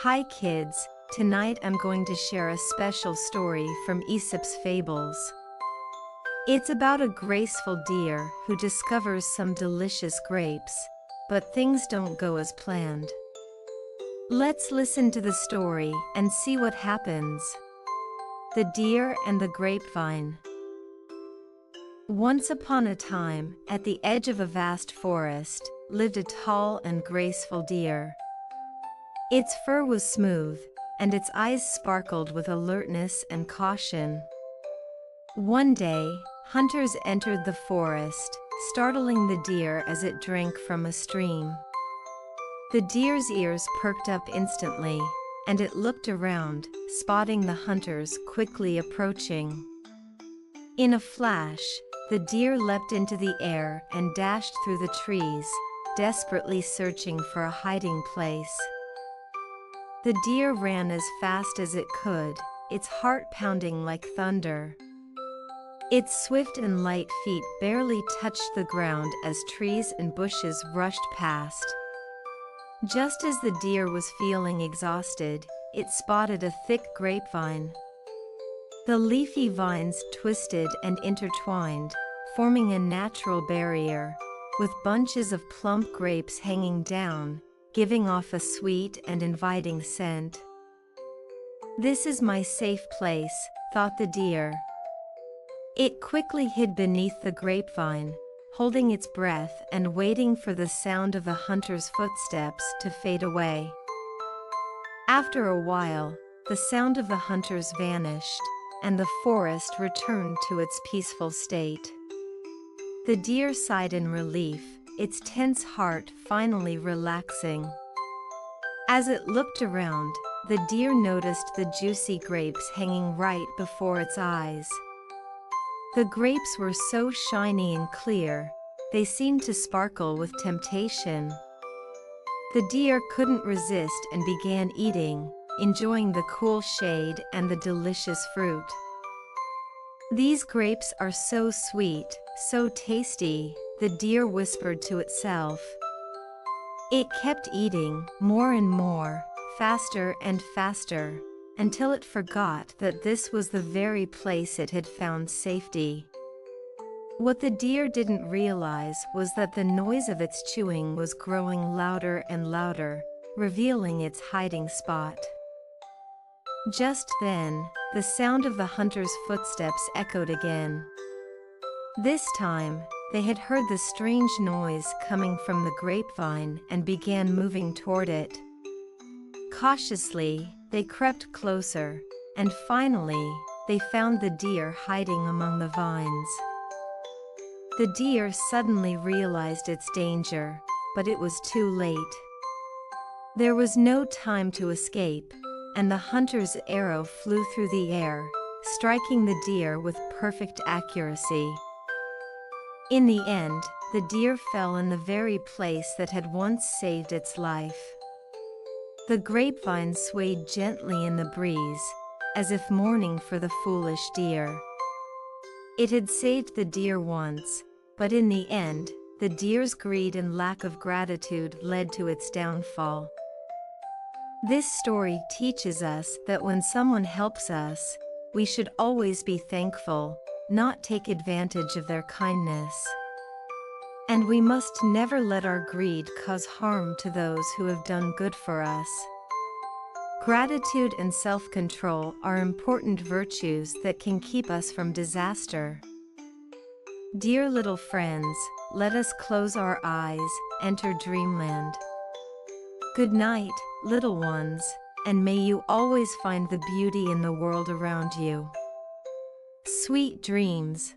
Hi kids, tonight I'm going to share a special story from Aesop's Fables. It's about a graceful deer who discovers some delicious grapes, but things don't go as planned. Let's listen to the story and see what happens. The Deer and the Grapevine. Once upon a time, at the edge of a vast forest, lived a tall and graceful deer. Its fur was smooth, and its eyes sparkled with alertness and caution. One day, hunters entered the forest, startling the deer as it drank from a stream. The deer's ears perked up instantly, and it looked around, spotting the hunters quickly approaching. In a flash, the deer leapt into the air and dashed through the trees, desperately searching for a hiding place. The deer ran as fast as it could, its heart pounding like thunder. Its swift and light feet barely touched the ground as trees and bushes rushed past. Just as the deer was feeling exhausted, it spotted a thick grapevine. The leafy vines twisted and intertwined, forming a natural barrier, with bunches of plump grapes hanging down, giving off a sweet and inviting scent. "This is my safe place," thought the deer. It quickly hid beneath the grapevine, holding its breath and waiting for the sound of the hunter's footsteps to fade away. After a while, the sound of the hunters vanished, and the forest returned to its peaceful state. The deer sighed in relief, its tense heart finally relaxing. As it looked around, the deer noticed the juicy grapes hanging right before its eyes. The grapes were so shiny and clear, they seemed to sparkle with temptation. The deer couldn't resist and began eating, enjoying the cool shade and the delicious fruit. "These grapes are so sweet, so tasty," the deer whispered to itself. It kept eating, more and more, faster and faster, until it forgot that this was the very place it had found safety. What the deer didn't realize was that the noise of its chewing was growing louder and louder, revealing its hiding spot. Just then, the sound of the hunter's footsteps echoed again. This time, they had heard the strange noise coming from the grapevine and began moving toward it. Cautiously, they crept closer, and finally, they found the deer hiding among the vines. The deer suddenly realized its danger, but it was too late. There was no time to escape, and the hunter's arrow flew through the air, striking the deer with perfect accuracy. In the end, the deer fell in the very place that had once saved its life. The grapevine swayed gently in the breeze, as if mourning for the foolish deer. It had saved the deer once, but in the end, the deer's greed and lack of gratitude led to its downfall. This story teaches us that when someone helps us, we should always be thankful, not take advantage of their kindness. And we must never let our greed cause harm to those who have done good for us. Gratitude and self-control are important virtues that can keep us from disaster. Dear little friends, let us close our eyes, enter dreamland. Good night, little ones, and may you always find the beauty in the world around you. Sweet dreams.